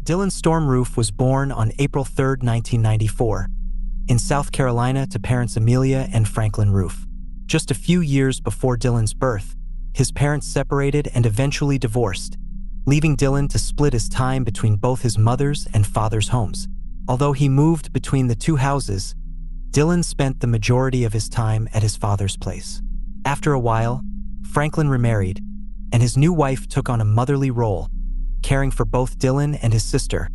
Dylan Stormroof was born on April 3, 1994, in South Carolina to parents Amelia and Franklin Roof. Just a few years before Dylan's birth, his parents separated and eventually divorced, leaving Dylan to split his time between both his mother's and father's homes. Although he moved between the two houses, Dylan spent the majority of his time at his father's place. After a while, Franklin remarried, and his new wife took on a motherly role, caring for both Dylan and his sister,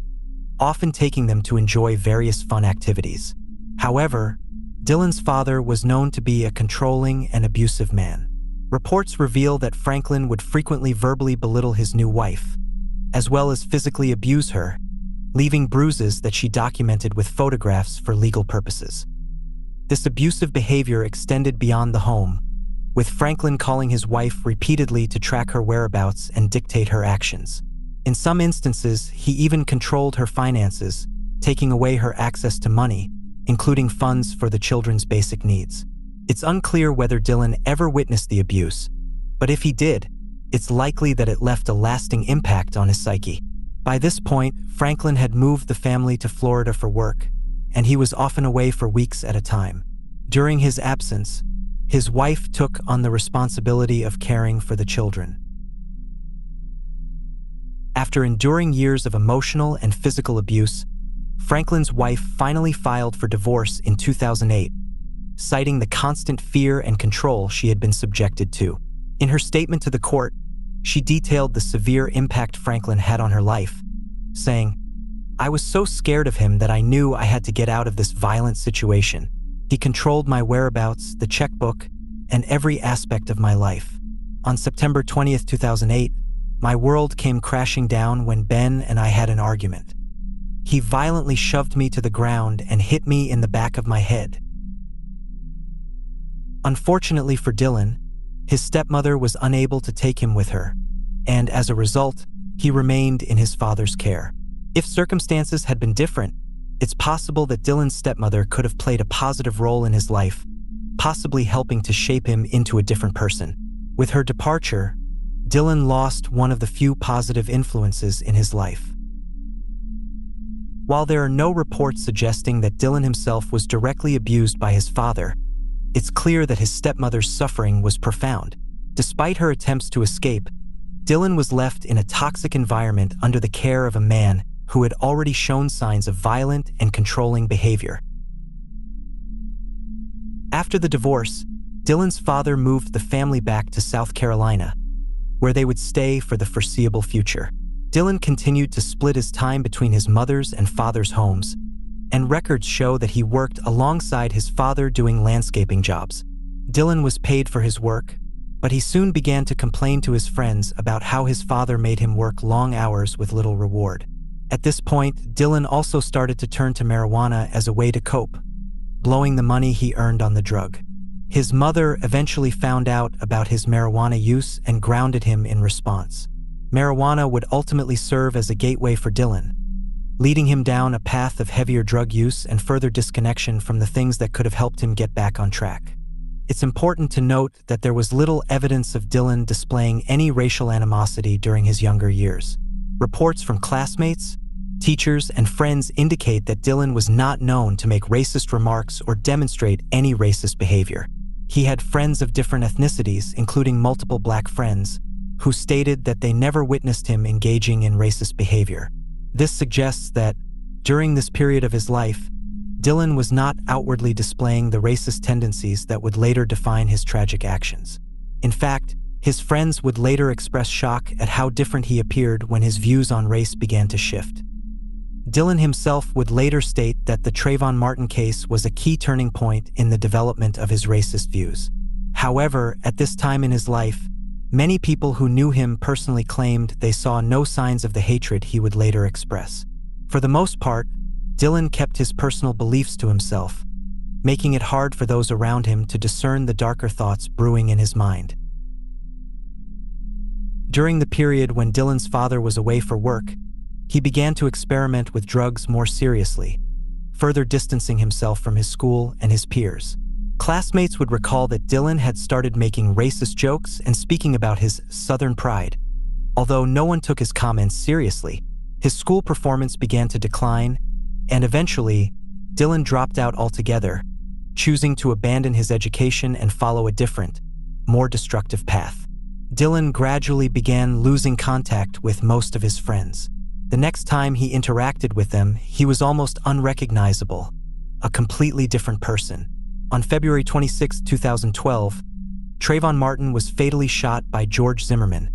often taking them to enjoy various fun activities. However, Dylan's father was known to be a controlling and abusive man. Reports reveal that Franklin would frequently verbally belittle his new wife, as well as physically abuse her, leaving bruises that she documented with photographs for legal purposes. This abusive behavior extended beyond the home, with Franklin calling his wife repeatedly to track her whereabouts and dictate her actions. In some instances, he even controlled her finances, taking away her access to money, including funds for the children's basic needs. It's unclear whether Dylan ever witnessed the abuse, but if he did, it's likely that it left a lasting impact on his psyche. By this point, Franklin had moved the family to Florida for work, and he was often away for weeks at a time. During his absence, his wife took on the responsibility of caring for the children. After enduring years of emotional and physical abuse, Franklin's wife finally filed for divorce in 2008, citing the constant fear and control she had been subjected to. In her statement to the court, she detailed the severe impact Franklin had on her life, saying, "I was so scared of him that I knew I had to get out of this violent situation. He controlled my whereabouts, the checkbook, and every aspect of my life. On September 20th, 2008, my world came crashing down when Ben and I had an argument. He violently shoved me to the ground and hit me in the back of my head." Unfortunately for Dylan, his stepmother was unable to take him with her, and as a result, he remained in his father's care. If circumstances had been different, it's possible that Dylan's stepmother could have played a positive role in his life, possibly helping to shape him into a different person. With her departure, Dylan lost one of the few positive influences in his life. While there are no reports suggesting that Dylan himself was directly abused by his father, it's clear that his stepmother's suffering was profound. Despite her attempts to escape, Dylan was left in a toxic environment under the care of a man who had already shown signs of violent and controlling behavior. After the divorce, Dylan's father moved the family back to South Carolina, where they would stay for the foreseeable future. Dylan continued to split his time between his mother's and father's homes, and records show that he worked alongside his father doing landscaping jobs. Dylan was paid for his work, but he soon began to complain to his friends about how his father made him work long hours with little reward. At this point, Dylan also started to turn to marijuana as a way to cope, blowing the money he earned on the drug. His mother eventually found out about his marijuana use and grounded him in response. Marijuana would ultimately serve as a gateway for Dylan, leading him down a path of heavier drug use and further disconnection from the things that could have helped him get back on track. It's important to note that there was little evidence of Dylan displaying any racial animosity during his younger years. Reports from classmates, teachers, and friends indicate that Dylan was not known to make racist remarks or demonstrate any racist behavior. He had friends of different ethnicities, including multiple black friends, who stated that they never witnessed him engaging in racist behavior. This suggests that, during this period of his life, Dylan was not outwardly displaying the racist tendencies that would later define his tragic actions. In fact, his friends would later express shock at how different he appeared when his views on race began to shift. Dylan himself would later state that the Trayvon Martin case was a key turning point in the development of his racist views. However, at this time in his life, many people who knew him personally claimed they saw no signs of the hatred he would later express. For the most part, Dylan kept his personal beliefs to himself, making it hard for those around him to discern the darker thoughts brewing in his mind. During the period when Dylan's father was away for work, he began to experiment with drugs more seriously, further distancing himself from his school and his peers. Classmates would recall that Dylan had started making racist jokes and speaking about his Southern pride. Although no one took his comments seriously, His school performance began to decline, and eventually, Dylan dropped out altogether, choosing to abandon his education and follow a different, more destructive path. Dylan gradually began losing contact with most of his friends. The next time he interacted with them, he was almost unrecognizable, a completely different person. On February 26, 2012, Trayvon Martin was fatally shot by George Zimmerman,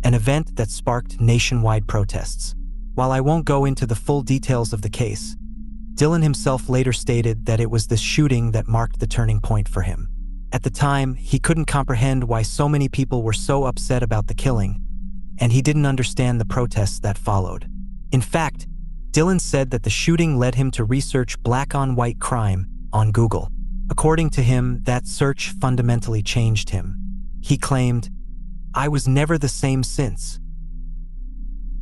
an event that sparked nationwide protests. While I won't go into the full details of the case, Dylan himself later stated that it was this shooting that marked the turning point for him. At the time, he couldn't comprehend why so many people were so upset about the killing, and he didn't understand the protests that followed. In fact, Dylan said that the shooting led him to research black-on-white crime on Google. According to him, that search fundamentally changed him. He claimed, "I was never the same since."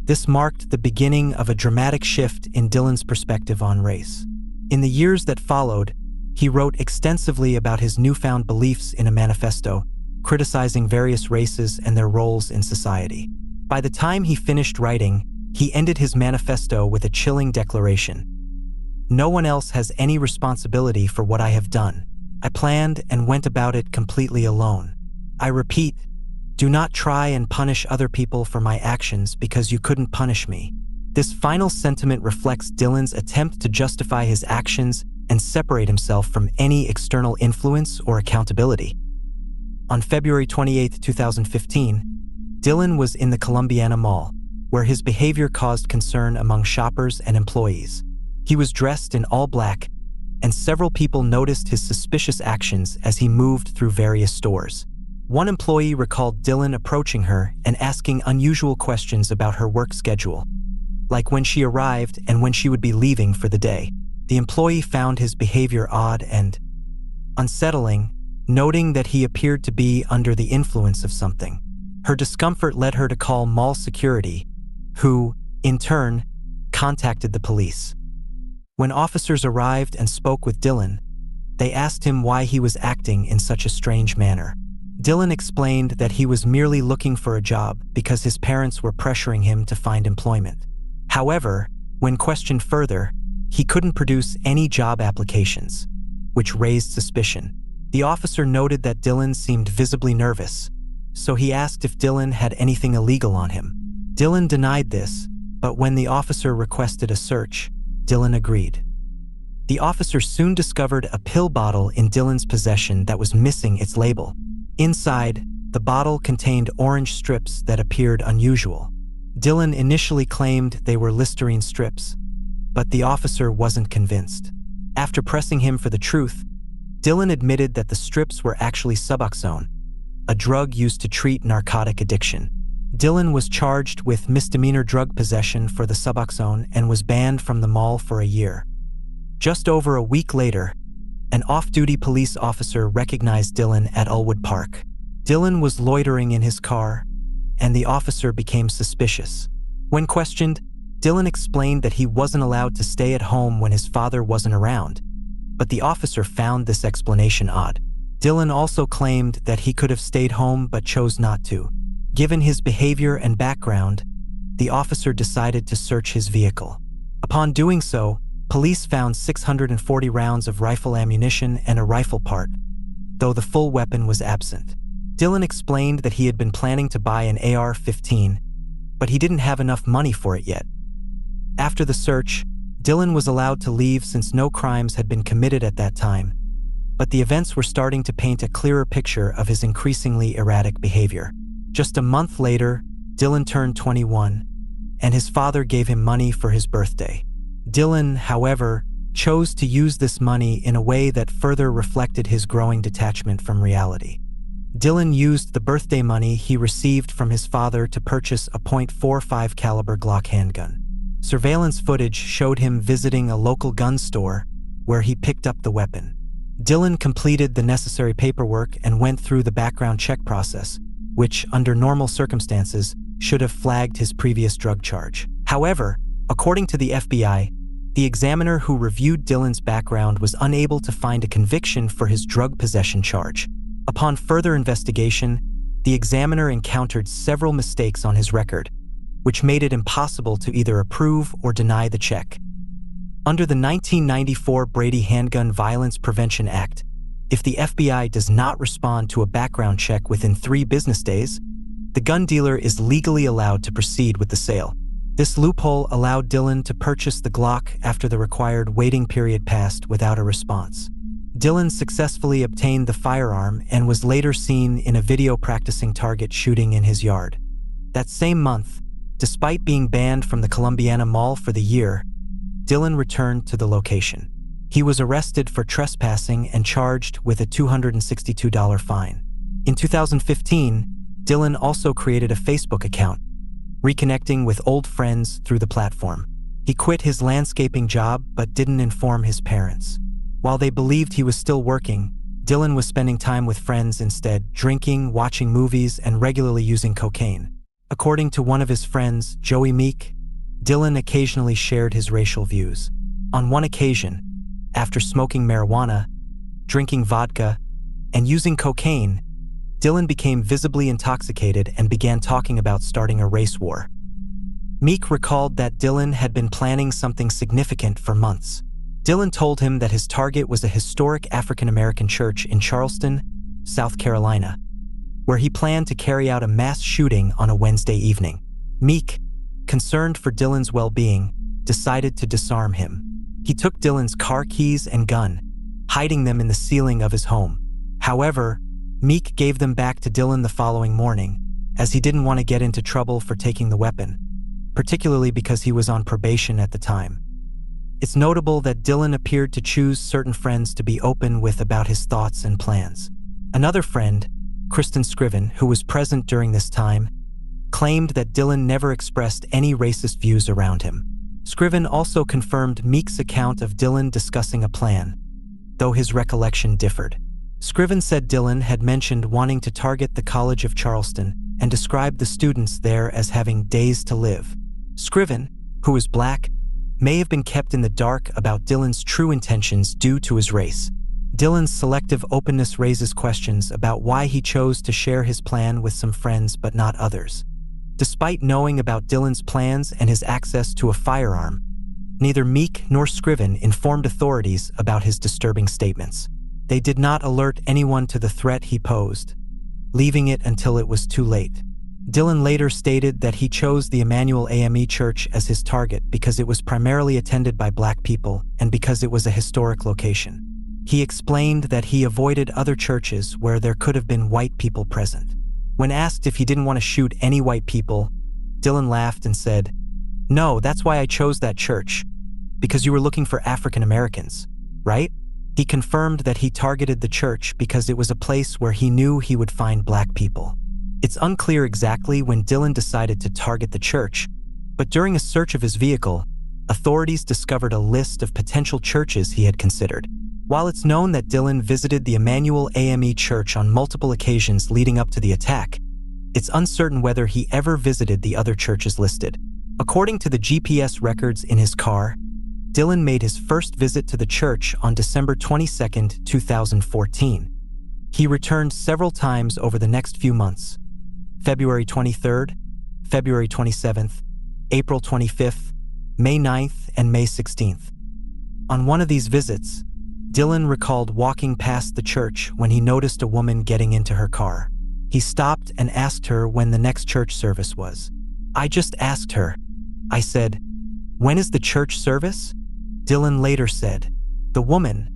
This marked the beginning of a dramatic shift in Dylan's perspective on race. In the years that followed, he wrote extensively about his newfound beliefs in a manifesto, criticizing various races and their roles in society. By the time he finished writing, he ended his manifesto with a chilling declaration. "No one else has any responsibility for what I have done. I planned and went about it completely alone. I repeat, do not try and punish other people for my actions because you couldn't punish me." This final sentiment reflects Dylan's attempt to justify his actions and separate himself from any external influence or accountability. On February 28, 2015, Dylan was in the Columbiana Mall, where his behavior caused concern among shoppers and employees. He was dressed in all black, and several people noticed his suspicious actions as he moved through various stores. One employee recalled Dylan approaching her and asking unusual questions about her work schedule, like when she arrived and when she would be leaving for the day. The employee found his behavior odd and unsettling, noting that he appeared to be under the influence of something. Her discomfort led her to call mall security, who, in turn, contacted the police. When officers arrived and spoke with Dylan, they asked him why he was acting in such a strange manner. Dylan explained that he was merely looking for a job because his parents were pressuring him to find employment. However, when questioned further, he couldn't produce any job applications, which raised suspicion. The officer noted that Dylan seemed visibly nervous, so he asked if Dylan had anything illegal on him. Dylan denied this, but when the officer requested a search, Dylan agreed. The officer soon discovered a pill bottle in Dylan's possession that was missing its label. Inside, the bottle contained orange strips that appeared unusual. Dylan initially claimed they were Listerine strips, but the officer wasn't convinced. After pressing him for the truth, Dylan admitted that the strips were actually Suboxone, a drug used to treat narcotic addiction. Dylan was charged with misdemeanor drug possession for the Suboxone and was banned from the mall for a year. Just over a week later, an off-duty police officer recognized Dylan at Elwood Park. Dylan was loitering in his car, and the officer became suspicious. When questioned, Dylan explained that he wasn't allowed to stay at home when his father wasn't around, but the officer found this explanation odd. Dylan also claimed that he could have stayed home but chose not to. Given his behavior and background, the officer decided to search his vehicle. Upon doing so, police found 640 rounds of rifle ammunition and a rifle part, though the full weapon was absent. Dylan explained that he had been planning to buy an AR-15, but he didn't have enough money for it yet. After the search, Dylan was allowed to leave since no crimes had been committed at that time, but the events were starting to paint a clearer picture of his increasingly erratic behavior. Just a month later, Dylan turned 21, and his father gave him money for his birthday. Dylan, however, chose to use this money in a way that further reflected his growing detachment from reality. Dylan used the birthday money he received from his father to purchase a .45 caliber Glock handgun. Surveillance footage showed him visiting a local gun store where he picked up the weapon. Dylan completed the necessary paperwork and went through the background check process, which, under normal circumstances, should have flagged his previous drug charge. However, according to the FBI, the examiner who reviewed Dylan's background was unable to find a conviction for his drug possession charge. Upon further investigation, the examiner encountered several mistakes on his record, which made it impossible to either approve or deny the check. Under the 1994 Brady Handgun Violence Prevention Act, if the FBI does not respond to a background check within 3 business days, the gun dealer is legally allowed to proceed with the sale. This loophole allowed Dylan to purchase the Glock after the required waiting period passed without a response. Dylan successfully obtained the firearm and was later seen in a video practicing target shooting in his yard. That same month, despite being banned from the Columbiana Mall for the year, Dylan returned to the location. He was arrested for trespassing and charged with a $262 fine. In 2015, Dylan also created a Facebook account, reconnecting with old friends through the platform. He quit his landscaping job but didn't inform his parents. While they believed he was still working, Dylan was spending time with friends instead, drinking, watching movies, and regularly using cocaine. According to one of his friends, Joey Meek, Dylan occasionally shared his racial views. On one occasion, after smoking marijuana, drinking vodka, and using cocaine, Dylan became visibly intoxicated and began talking about starting a race war. Meek recalled that Dylan had been planning something significant for months. Dylan told him that his target was a historic African-American church in Charleston, South Carolina, where he planned to carry out a mass shooting on a Wednesday evening. Meek, concerned for Dylan's well-being, decided to disarm him. He took Dylan's car keys and gun, hiding them in the ceiling of his home. However, Meek gave them back to Dylan the following morning, as he didn't want to get into trouble for taking the weapon, particularly because he was on probation at the time. It's notable that Dylan appeared to choose certain friends to be open with about his thoughts and plans. Another friend, Kristen Scriven, who was present during this time, claimed that Dylan never expressed any racist views around him. Scriven also confirmed Meek's account of Dylan discussing a plan, though his recollection differed. Scriven said Dylan had mentioned wanting to target the College of Charleston and described the students there as having days to live. Scriven, who is black, may have been kept in the dark about Dylan's true intentions due to his race. Dylan's selective openness raises questions about why he chose to share his plan with some friends but not others. Despite knowing about Dylan's plans and his access to a firearm, neither Meek nor Scriven informed authorities about his disturbing statements. They did not alert anyone to the threat he posed, leaving it until it was too late. Dylan later stated that he chose the Emanuel AME Church as his target because it was primarily attended by black people and because it was a historic location. He explained that he avoided other churches where there could have been white people present. When asked if he didn't want to shoot any white people, Dylan laughed and said, "No, that's why I chose that church, because you were looking for African Americans, right?" He confirmed that he targeted the church because it was a place where he knew he would find black people. It's unclear exactly when Dylan decided to target the church, but during a search of his vehicle, authorities discovered a list of potential churches he had considered. While it's known that Dylan visited the Emanuel AME Church on multiple occasions leading up to the attack, it's uncertain whether he ever visited the other churches listed. According to the GPS records in his car, Dylan made his first visit to the church on December 22, 2014. He returned several times over the next few months: February 23rd, February 27th, April 25th, May 9th, and May 16th. On one of these visits, Dylan recalled walking past the church when he noticed a woman getting into her car. He stopped and asked her when the next church service was. "I just asked her. I said, 'When is the church service?'" Dylan later said. The woman,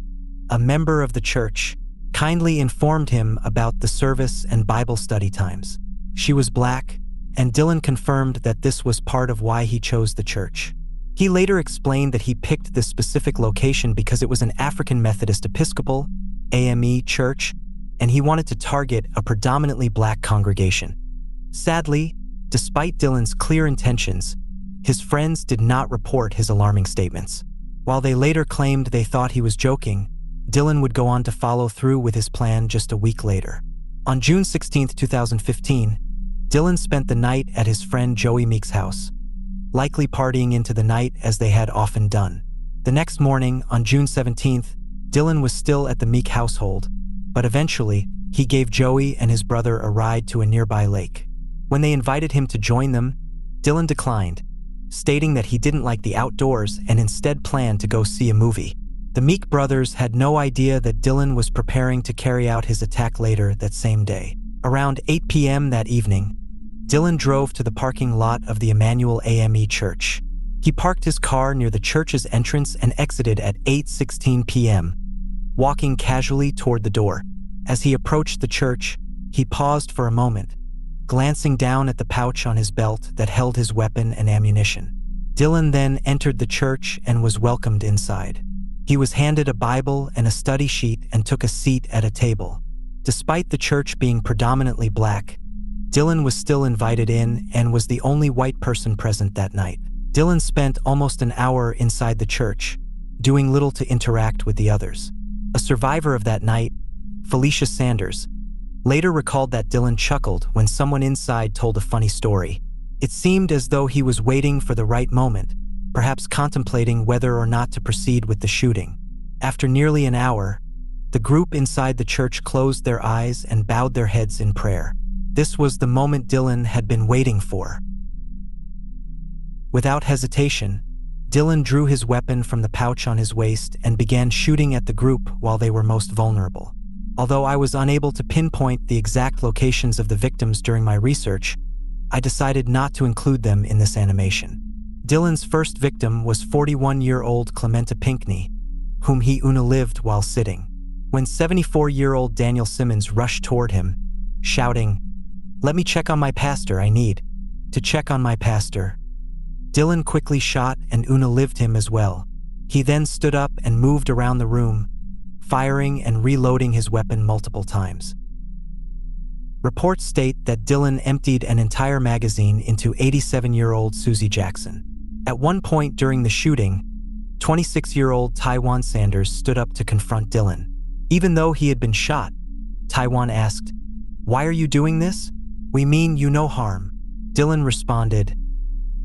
a member of the church, kindly informed him about the service and Bible study times. She was black, and Dylan confirmed that this was part of why he chose the church. He later explained that he picked this specific location because it was an African Methodist Episcopal, AME church, and he wanted to target a predominantly black congregation. Sadly, despite Dylan's clear intentions, his friends did not report his alarming statements. While they later claimed they thought he was joking, Dylan would go on to follow through with his plan just a week later. On June 16, 2015, Dylan spent the night at his friend Joey Meek's house, likely partying into the night as they had often done. The next morning, on June 17th, Dylan was still at the Meek household, but eventually, he gave Joey and his brother a ride to a nearby lake. When they invited him to join them, Dylan declined, stating that he didn't like the outdoors and instead planned to go see a movie. The Meek brothers had no idea that Dylan was preparing to carry out his attack later that same day. Around 8 p.m. that evening, Dylan drove to the parking lot of the Emanuel AME Church. He parked his car near the church's entrance and exited at 8:16 p.m., walking casually toward the door. As he approached the church, he paused for a moment, glancing down at the pouch on his belt that held his weapon and ammunition. Dylan then entered the church and was welcomed inside. He was handed a Bible and a study sheet and took a seat at a table. Despite the church being predominantly black, Dylan was still invited in and was the only white person present that night. Dylan spent almost an hour inside the church, doing little to interact with the others. A survivor of that night, Felicia Sanders, later recalled that Dylan chuckled when someone inside told a funny story. It seemed as though he was waiting for the right moment, perhaps contemplating whether or not to proceed with the shooting. After nearly an hour, the group inside the church closed their eyes and bowed their heads in prayer. This was the moment Dylan had been waiting for. Without hesitation, Dylan drew his weapon from the pouch on his waist and began shooting at the group while they were most vulnerable. Although I was unable to pinpoint the exact locations of the victims during my research, I decided not to include them in this animation. Dylan's first victim was 41-year-old Clementa Pinckney, whom he unalived while sitting. When 74-year-old Daniel Simmons rushed toward him, shouting, "Let me check on my pastor, I need to check on my pastor," Dylan quickly shot and unalived him as well. He then stood up and moved around the room, firing and reloading his weapon multiple times. Reports state that Dylan emptied an entire magazine into 87-year-old Susie Jackson. At one point during the shooting, 26-year-old Taiwan Sanders stood up to confront Dylan. Even though he had been shot, Taiwan asked, "Why are you doing this? We mean you no harm." Dylan responded,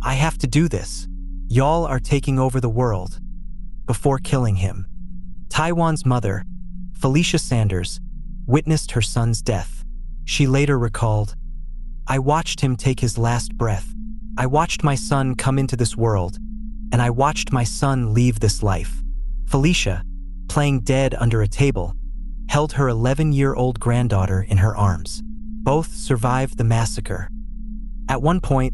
"I have to do this. Y'all are taking over the world," before killing him. Taiwan's mother, Felicia Sanders, witnessed her son's death. She later recalled, "I watched him take his last breath. I watched my son come into this world, and I watched my son leave this life." Felicia, playing dead under a table, held her 11-year-old granddaughter in her arms. Both survived the massacre. At one point,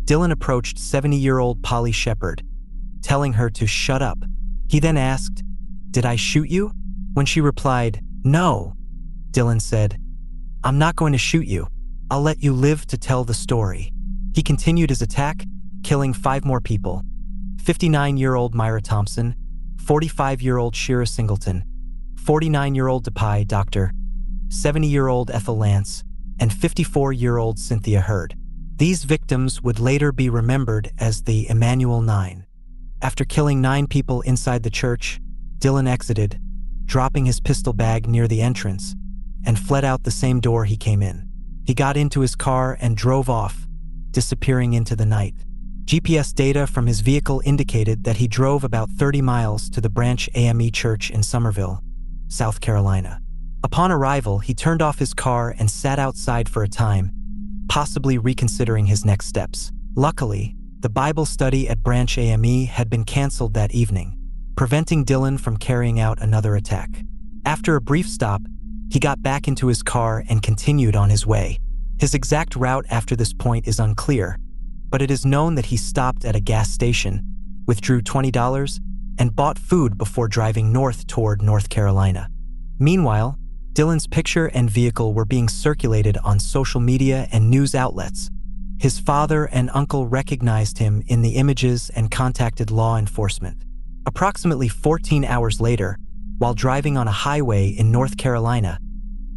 Dylan approached 70-year-old Polly Shepard, telling her to shut up. He then asked, "Did I shoot you?" When she replied, "No," Dylan said, "I'm not going to shoot you. I'll let you live to tell the story." He continued his attack, killing 5 more people: 59-year-old Myra Thompson, 45-year-old Shira Singleton, 49-year-old Depai Dr., 70-year-old Ethel Lance, and 54-year-old Cynthia Hurd. These victims would later be remembered as the Emanuel 9. After killing 9 people inside the church, Dylan exited, dropping his pistol bag near the entrance, and fled out the same door he came in. He got into his car and drove off, disappearing into the night. GPS data from his vehicle indicated that he drove about 30 miles to the Branch AME Church in Summerville, South Carolina. Upon arrival, he turned off his car and sat outside for a time, possibly reconsidering his next steps. Luckily, the Bible study at Branch AME had been canceled that evening, preventing Dylan from carrying out another attack. After a brief stop, he got back into his car and continued on his way. His exact route after this point is unclear, but it is known that he stopped at a gas station, withdrew $20, and bought food before driving north toward North Carolina. Meanwhile, Dylan's picture and vehicle were being circulated on social media and news outlets. His father and uncle recognized him in the images and contacted law enforcement. Approximately 14 hours later, while driving on a highway in North Carolina,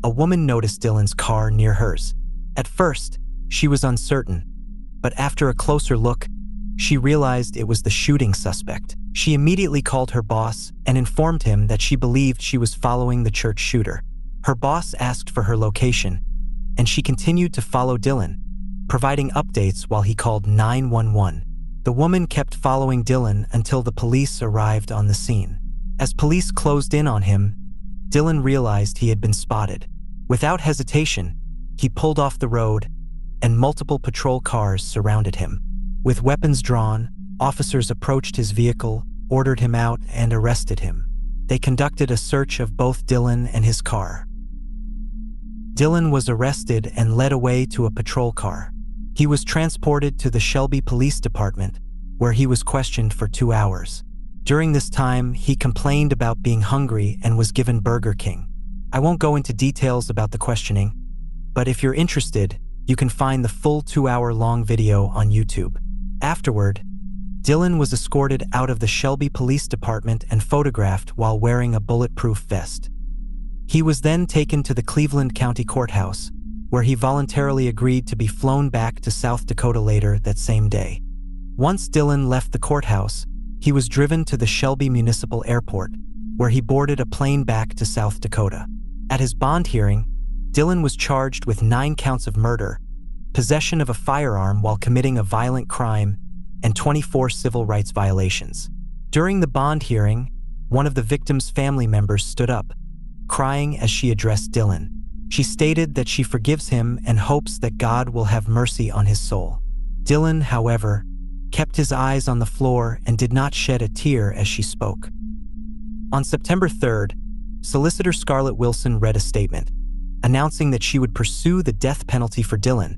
a woman noticed Dylan's car near hers. At first, she was uncertain, but after a closer look, she realized it was the shooting suspect. She immediately called her boss and informed him that she believed she was following the church shooter. Her boss asked for her location, and she continued to follow Dylan, providing updates while he called 911. The woman kept following Dylan until the police arrived on the scene. As police closed in on him, Dylan realized he had been spotted. Without hesitation, he pulled off the road, and multiple patrol cars surrounded him. With weapons drawn, officers approached his vehicle, ordered him out, and arrested him. They conducted a search of both Dylan and his car. Dylan was arrested and led away to a patrol car. He was transported to the Shelby Police Department, where he was questioned for 2 hours. During this time, he complained about being hungry and was given Burger King. I won't go into details about the questioning, but if you're interested, you can find the full 2-hour-long video on YouTube. Afterward, Dylan was escorted out of the Shelby Police Department and photographed while wearing a bulletproof vest. He was then taken to the Cleveland County Courthouse, where he voluntarily agreed to be flown back to South Dakota later that same day. Once Dylan left the courthouse, he was driven to the Shelby Municipal Airport, where he boarded a plane back to South Dakota. At his bond hearing, Dylan was charged with 9 counts of murder, possession of a firearm while committing a violent crime, and 24 civil rights violations. During the bond hearing, one of the victim's family members stood up, crying as she addressed Dylan. She stated that she forgives him and hopes that God will have mercy on his soul. Dylan, however, kept his eyes on the floor and did not shed a tear as she spoke. On September 3rd, Solicitor Scarlett Wilson read a statement, announcing that she would pursue the death penalty for Dylan,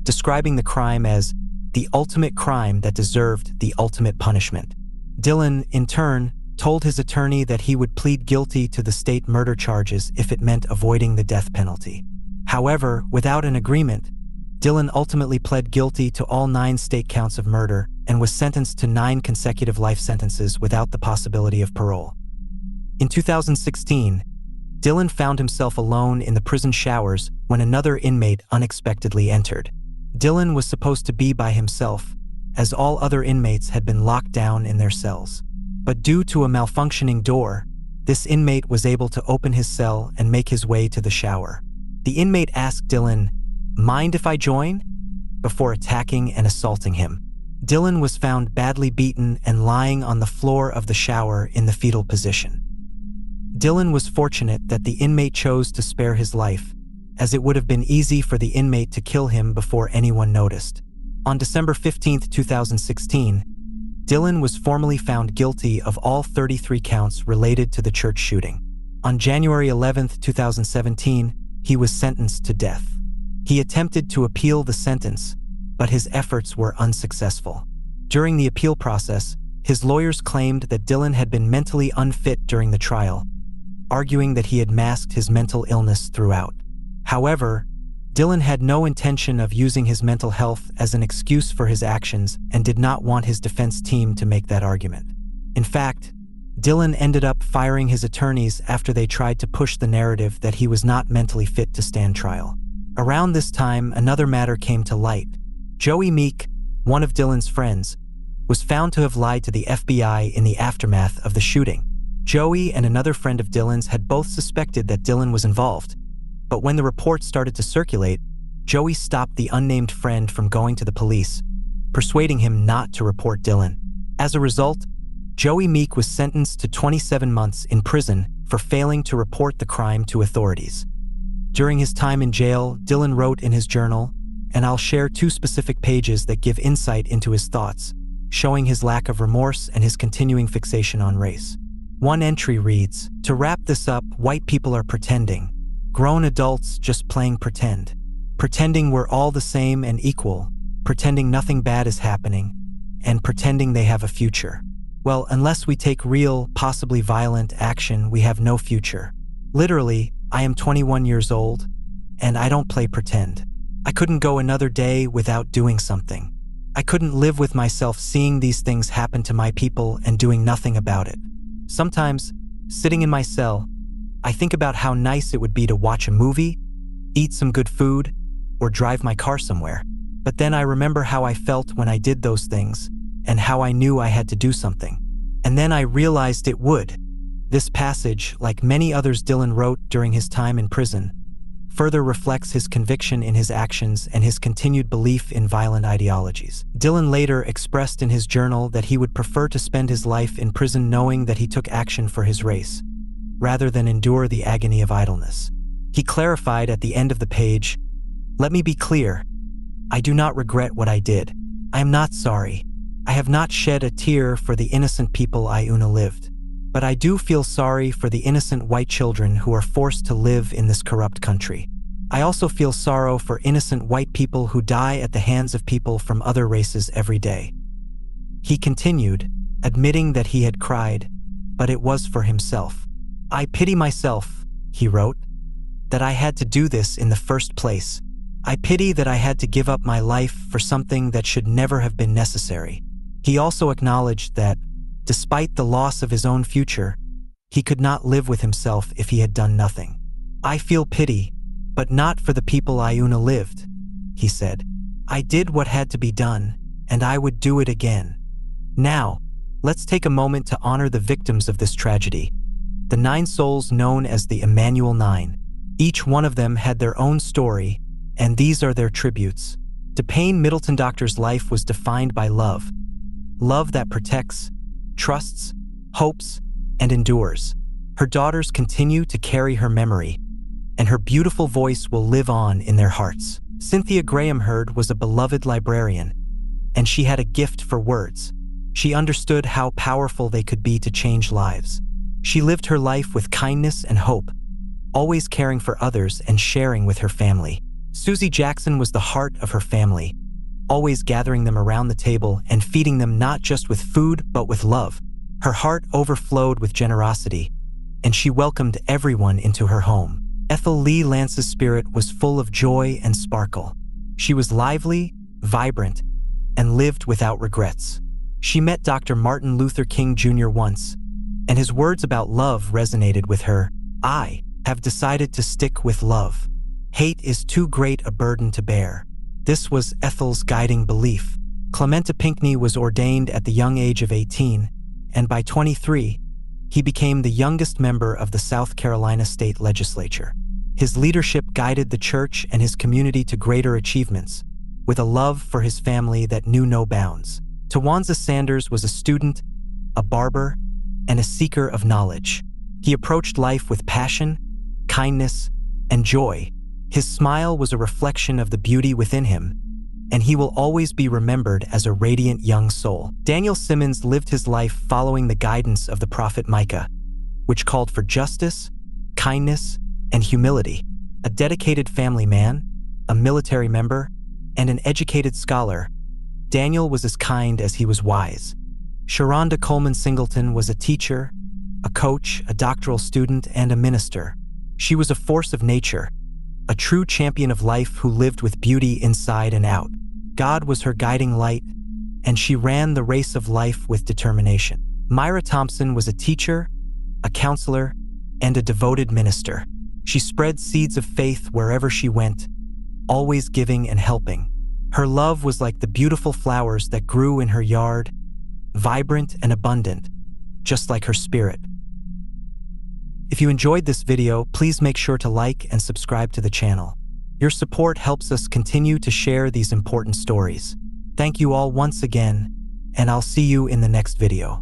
describing the crime as the ultimate crime that deserved the ultimate punishment. Dylan, in turn, told his attorney that he would plead guilty to the state murder charges if it meant avoiding the death penalty. However, without an agreement, Dylan ultimately pled guilty to all 9 state counts of murder and was sentenced to 9 consecutive life sentences without the possibility of parole. In 2016, Dylan found himself alone in the prison showers when another inmate unexpectedly entered. Dylan was supposed to be by himself, as all other inmates had been locked down in their cells. But due to a malfunctioning door, this inmate was able to open his cell and make his way to the shower. The inmate asked Dylan, "Mind if I join?" before attacking and assaulting him. Dylan was found badly beaten and lying on the floor of the shower in the fetal position. Dylan was fortunate that the inmate chose to spare his life, as it would have been easy for the inmate to kill him before anyone noticed. On December 15, 2016, Dylan was formally found guilty of all 33 counts related to the church shooting. On January 11, 2017, he was sentenced to death. He attempted to appeal the sentence, but his efforts were unsuccessful. During the appeal process, his lawyers claimed that Dylan had been mentally unfit during the trial, arguing that he had masked his mental illness throughout. However, Dylan had no intention of using his mental health as an excuse for his actions and did not want his defense team to make that argument. In fact, Dylan ended up firing his attorneys after they tried to push the narrative that he was not mentally fit to stand trial. Around this time, another matter came to light. Joey Meek, one of Dylan's friends, was found to have lied to the FBI in the aftermath of the shooting. Joey and another friend of Dylan's had both suspected that Dylan was involved, but when the reports started to circulate, Joey stopped the unnamed friend from going to the police, persuading him not to report Dylan. As a result, Joey Meek was sentenced to 27 months in prison for failing to report the crime to authorities. During his time in jail, Dylan wrote in his journal, and I'll share 2 specific pages that give insight into his thoughts, showing his lack of remorse and his continuing fixation on race. One entry reads, "To wrap this up, white people are pretending. Grown adults just playing pretend. Pretending we're all the same and equal, pretending nothing bad is happening, and pretending they have a future. Well, unless we take real, possibly violent action, we have no future. Literally, I am 21 years old, and I don't play pretend. I couldn't go another day without doing something. I couldn't live with myself seeing these things happen to my people and doing nothing about it. Sometimes, sitting in my cell, I think about how nice it would be to watch a movie, eat some good food, or drive my car somewhere. But then I remember how I felt when I did those things, and how I knew I had to do something. And then I realized it would." This passage, like many others Dylan wrote during his time in prison, further reflects his conviction in his actions and his continued belief in violent ideologies. Dylan later expressed in his journal that he would prefer to spend his life in prison knowing that he took action for his race, rather than endure the agony of idleness. He clarified at the end of the page, "Let me be clear. I do not regret what I did. I am not sorry. I have not shed a tear for the innocent people Iuna lived. But I do feel sorry for the innocent white children who are forced to live in this corrupt country. I also feel sorrow for innocent white people who die at the hands of people from other races every day." He continued, admitting that he had cried, but it was for himself. "I pity myself," he wrote, "that I had to do this in the first place. I pity that I had to give up my life for something that should never have been necessary." He also acknowledged that, despite the loss of his own future, he could not live with himself if he had done nothing. "I feel pity, but not for the people Iuna lived," he said. "I did what had to be done, and I would do it again." Now, let's take a moment to honor the victims of this tragedy. The 9 souls known as the Emanuel 9. Each one of them had their own story, and these are their tributes. DePayne Middleton Doctor's life was defined by love. Love that protects, trusts, hopes, and endures. Her daughters continue to carry her memory, and her beautiful voice will live on in their hearts. Cynthia Graham Hurd was a beloved librarian, and she had a gift for words. She understood how powerful they could be to change lives. She lived her life with kindness and hope, always caring for others and sharing with her family. Susie Jackson was the heart of her family, always gathering them around the table and feeding them not just with food but with love. Her heart overflowed with generosity, and she welcomed everyone into her home. Ethel Lee Lance's spirit was full of joy and sparkle. She was lively, vibrant, and lived without regrets. She met Dr. Martin Luther King Jr. once, and his words about love resonated with her. "I have decided to stick with love. Hate is too great a burden to bear." This was Ethel's guiding belief. Clementa Pinckney was ordained at the young age of 18, and by 23, he became the youngest member of the South Carolina State Legislature. His leadership guided the church and his community to greater achievements, with a love for his family that knew no bounds. Tawanza Sanders was a student, a barber, and a seeker of knowledge. He approached life with passion, kindness, and joy. His smile was a reflection of the beauty within him, and he will always be remembered as a radiant young soul. Daniel Simmons lived his life following the guidance of the prophet Micah, which called for justice, kindness, and humility. A dedicated family man, a military member, and an educated scholar, Daniel was as kind as he was wise. Sharonda Coleman Singleton was a teacher, a coach, a doctoral student, and a minister. She was a force of nature, a true champion of life who lived with beauty inside and out. God was her guiding light, and she ran the race of life with determination. Myra Thompson was a teacher, a counselor, and a devoted minister. She spread seeds of faith wherever she went, always giving and helping. Her love was like the beautiful flowers that grew in her yard, vibrant and abundant, just like her spirit. If you enjoyed this video, please make sure to like and subscribe to the channel. Your support helps us continue to share these important stories. Thank you all once again, and I'll see you in the next video.